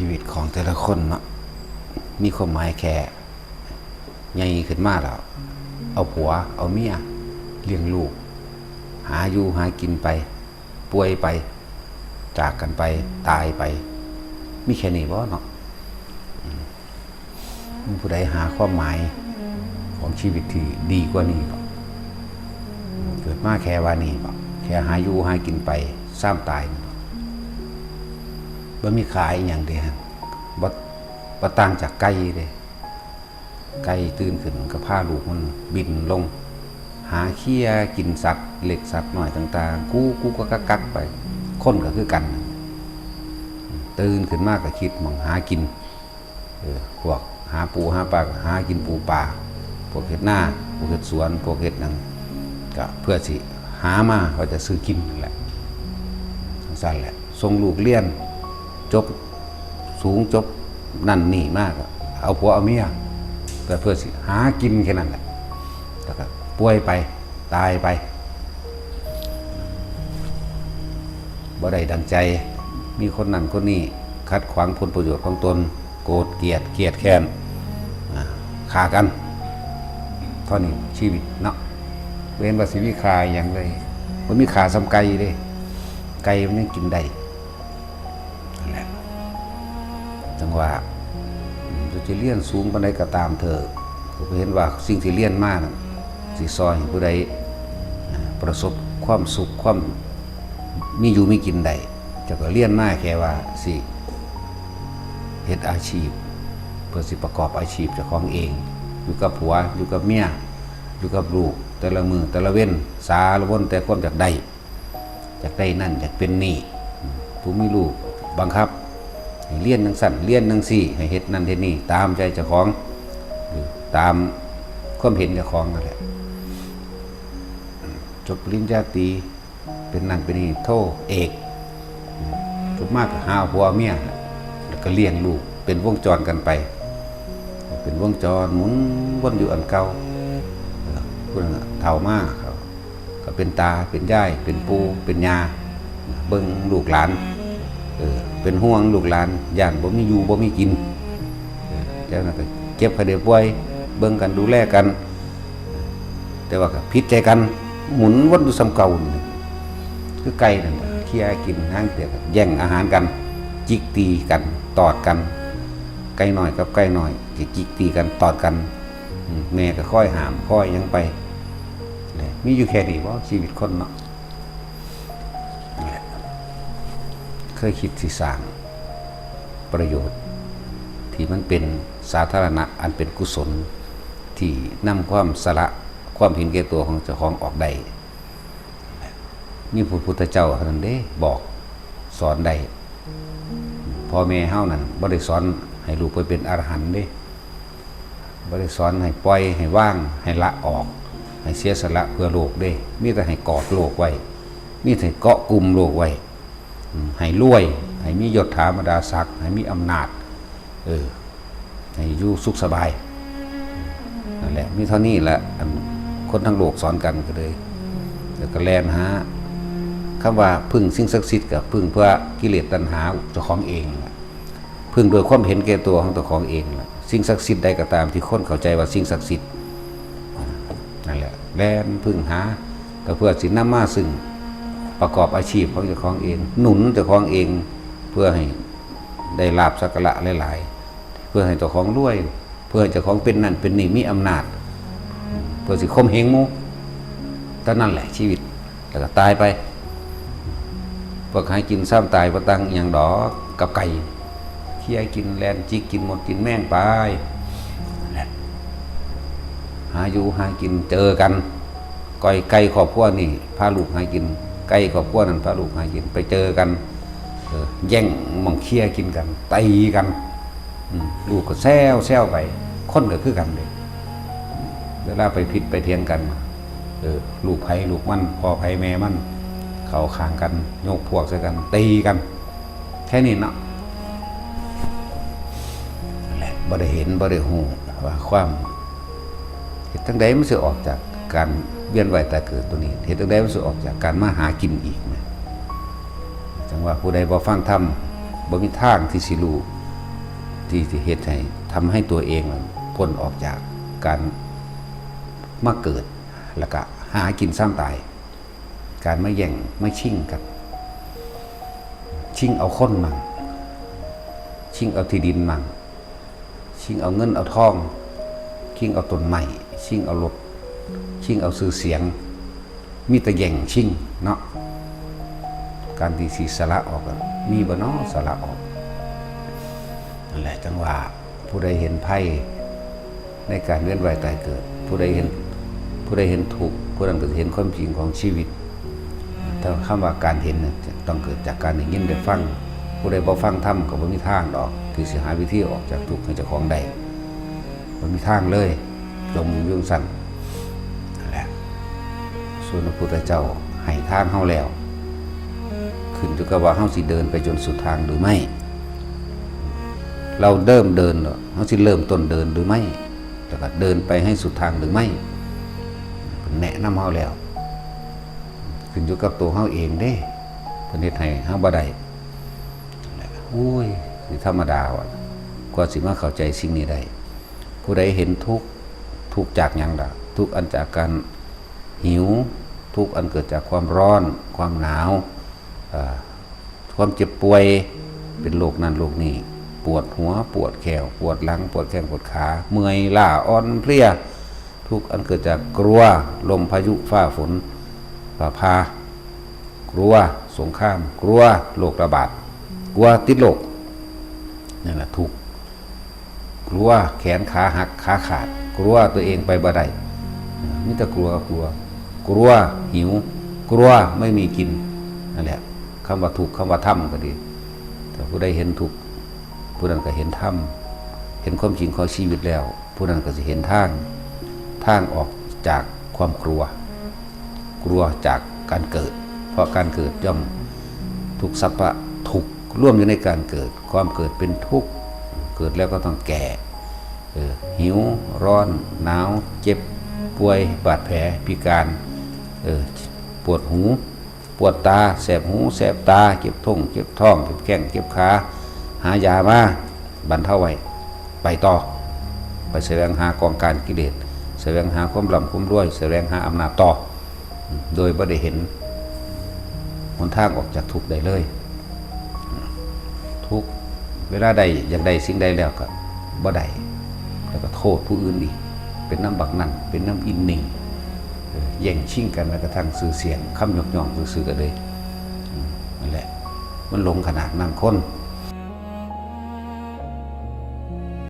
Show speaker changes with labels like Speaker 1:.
Speaker 1: ชีวิตของแต่ละคนเนาะมีความหมายแค่ใหญ่ขึ้นมาแล้วเอาผัวเอาเมียเลี้ยงลูกหาอยู่หากินไปป่วยไปจากกันไปตายไปมีแค่นี้บ่เนาะมีผู้ใดหาความหมายของชีวิตที่ดีกว่านี้บ่เกิดมาแค่ว่านี้บ่แค่หาอยู่หากินไปซ้ำตายบ่มีขายอย่างเดียวบ่ต่างจากไก่เด้ไก่ตื่นขึ้นก็พาลูกมันบินลงหาเคี้ยกินสัตว์เล็กสัตว์น้อยต่างๆกูก็กักไปคนก็คือกันตื่นขึ้นมากก็คิดมองหากินพวกหาปูหาปลาหากินปูปลาพวกเฮ็ดหน้าพวกเฮ็ดสวนพวกเฮ็ดนั่นก็เพื่อสิหามาเขาจะซื้อกินนั่นแหละสั่นแหละส่งลูกเรียนจบสูงจบนั่นนี่มากเอาผัวเอาเมียก็เพื่อสิหากินแค่นั้นแหละแล้วก็ป่วยไปตายไปบ่ได้ดังใจมีคนนั่นคนนี้คัดขวางผลประโยชน์ของตนโกรธเกลียดแค้นฆ่ากันเท่านี้ชีวิตเนาะเว้นว่าสิมีฆ่าอย่างไรมันมีฆ่าซ้ำไก่เด้ไก่มันยังกินได้นั่นแหละจังว่าจะเลี้ยนสูงปานใดก็ตามเถอะก็เห็นว่าสิ่งที่เลี้ยนมากสิซอยผู้ใดประสบความสุขความมีอยู่มีกินได้จะก็เลี้ยนมากแค่ว่าสิเฮ็ดอาชีพเพื่อสิประกอบอาชีพเจ้าของเองอยู่กับผัวอยู่กับเมียอยู่กับลูกแต่ละมือแต่ละเว้นสารวนแต่ความอยากได้นั่นอยากเป็นนี่ผู้มีลูกบังคับให้เลี้ยนจังสั่นเลี้ยนจังสี่ให้เฮ็ดนั่นเฮ็ดนี่ตามใจเจ้าของตามความเห็นเจ้าของนั่นแหละจบปริญญาตรีเป็นนั่นเป็นนี่โทเอกจบมากหาผัวเมียแล้วก็เลี้ยงลูกเป็นวงจรกันไปเป็นวงจรหมุนวนอยู่อันเก่าเพิ่นเฒ่ามากเขาก็เป็นตาเป็นยายเป็นปู่เป็นย่าเบิ่งลูกหลานเป็นห่วงลูกหลานย่านบ่มีอยู่บ่มีกินแล้วนั่นก็เก็บให้ได้ป่วยเบิ่งกันดูแลกันแต่ว่าก็ผิดใจกันหมุนวนอยู่ซ้ำเก่านี่คือไก่นั่นเคี่ยกินห้างเตียแย่งอาหารกันจิกตีกันตอดกันไก่น้อยกับไก่น้อยจิกตีกันตอดกันแม่ก็ค่อยหามค่อยยังไปมีอยู่แค่นี้ว่าชีวิตคนเนาะเคยคิดสิสร้างประโยชน์ที่มันเป็นสาธารณะอันเป็นกุศลที่นำความสละความเห็นแก่ตัวของเจ้าของออกได้นี่พระพุทธเจ้าท่านได้บอกสอนได้พ่อแม่เฮานั่นบ่ได้สอนให้ลูกไปเป็นอรหันต์เด้บ่ได้สอนให้ปล่อยให้ว่างให้ละออกให้เสียสละเพื่อโลกเด้มีแต่ให้กอดโลกไว้มีแต่เกาะกลุ่มโลกไว้ให้รวยให้มียศถาบรรดาศักดิ์ให้มีอำนาจให้อยู่สุขสบายนั่นแหละมีเท่านี้แหละคนทั้งโลกสอนกันก็เลยแล้วก็แล่นหาคำว่าพึ่งสิ่งศักดิ์สิทธิ์กับพึ่งเพื่อกิเลสตัณหาเจ้าของเองพึ่งโดยความเห็นแก่ตัวของเจ้าของเองสิ่งศักดิ์สิทธิ์ใดก็ตามที่คนเข้าใจว่าสิ่งศักดิ์สิทธิ์นั่นแหละแล่นพึ่งหาก็เพื่อสินำมาซึ่งประกอบอาชีพของเจ้าของเองหนุนเจ้าของเองเพื่อให้ได้ลาภสักการะหลายๆเพื่อให้เจ้าของรวยเพื่อให้เจ้าของเป็นนั่นเป็นนี่มีอำนาจเพื่อสิข่มเหงหมู่แต่นั่นแหละชีวิตแล้วก็ตายไปพวกหากินซ้ำตายบ่ตังอย่างดอกกับไก่เคี่ยกินแลนจิกกินหมดกินแม่งไปหาอยู่หากินเจอกันก้อยไก่ครอบครัวนี่พาลูกหากินไก่ครอบครัวนั่นพาลูกหากินไปเจอกันแย่งหม่องเคี่ยกินกันตีกันลูกก็แซวไปคนก็คือกันเลยเวลาไปผิดไปเถียงกันลูกไผลูกมันพ่อไผแม่มันเข้าข้างกันโยกพวกใส่กันตีกันแค่นี้เนาะแหละบ่ได้เห็นบ่ได้ฮู้ว่าความเหตุทั้งใดมันสิออกจากการเวียนว่ายตายเกิดตัวนี้เหตุทั้งใดมันสิออกจากการมาหากินอีกนะจังว่าผู้ใดบ่ฟังธรรมบ่มีทางที่สิรู้ ที่เฮ็ดให้ทำให้ตัวเองพ้นออกจากการมาเกิดแล้วก็หากินสร้างตายการไม่แย่งไม่ชิ่งกันชิ่งเอาคนมั่งชิ่งเอาที่ดินมั่งชิ่งเอาเงินเอาทองชิ่งเอาต้นไม้ชิ่งเอารถชิ่งเอาชื่อเสียงมีแต่แย่งชิ่งเนาะการที่สิสละออกมีบ่เนาะสละออกนั่นแหละจังว่าผู้ใดเห็นไพ่ในการเวียนว่ายตายเกิดผู้ใดเห็นทุกข์ผู้นั้นก็จะเห็นความจริงของชีวิตแต่คำว่าการเห็นเนี่ยต้องเกิดจากการได้ยินได้ฟังผู้ใดบ่ฟังธรรมก็บ่มีทางดอกที่สิหาวิธีออกจากทุกข์ให้เจ้าของได้บ่มีทางเลยจมอยู่สั่นนั่นแหละส่วนพระพุทธเจ้าให้ทางเฮาแล้วขึ้นอยู่กับว่าเฮาสิเดินไปจนสุดทางหรือไม่เราเริ่มเดินเฮาสิเริ่มต้นเดินหรือไม่แล้วก็เดินไปให้สุดทางหรือไม่แนะนำเฮาแล้วขึ้นอยู่กับตัวเฮาเองเด้เพิ่นเฮ็ดให้เฮาบ่ได้โอ้ยสิธรรมดาว่ะกว่าสิมาเข้าใจสิ่งนี้ได้ผู้ใดเห็นทุกข์จากหยังล่ะทุกข์อันจากการหิวทุกข์อันเกิดจากความร้อนความหนาวความเจ็บป่วยเป็นโรคนั้นโรคนี้ปวดหัวปวดแขวปวดหลังปวดแข้งปวดขาเมื่อยล้าอ่อนเพลียทุกข์อันเกิดจากกลัวลมพายุฟ้าฝนฟ้าผ่ากลัวสงครามกลัวโรคระบาดกลัวติดโรคนั่นแหละทุกข์กลัวแขนขาหักขาขาดกลัวตัวเองไปบ่ได้มีแต่กลัวหิวกลัวไม่มีกินนั่นแหละคำว่าทุกข์คำว่าธรรมก็ดีแต่ผู้ใดเห็นทุกข์ผู้นั้นก็เห็นธรรมเห็นความจริงของชีวิตแล้วผู้นั้นก็จะเห็นทางออกจากความกลัวจากการเกิดเพราะการเกิดย่อมทุกสัพพะทุกข์ร่วมอยู่ในการเกิดความเกิดเป็นทุกข์เกิดแล้วก็ต้องแก่หิวร้อนหนาวเจ็บป่วยบาดแผลพิการปวดหูปวดตาแสบหูแสบตาเจ็บท้องเจ็บท้องเจ็บแข้งเจ็บขาหายามาบรรเทาไว้ไปต่อไปแสวงหากองการกิเลสแสวงหาความร่ำความรวยแสวงหาอำนาจต่อโดยบ่ได้เห็นหนทางออกจากทุกข์ได้เลยทุกข์เวลาใดอยากได้สิ่งใดแล้วก็บ่ได้แล้วก็โทษผู้อื่นอีกเป็นน้ำบักนั่นเป็นน้ำอินนิ่งแย่งชิงกันแม้กระทั่งสื่อเสียงคำยกย่องซื่อๆกันเลยนั่นแหละมันหลงขนาดนั้นคน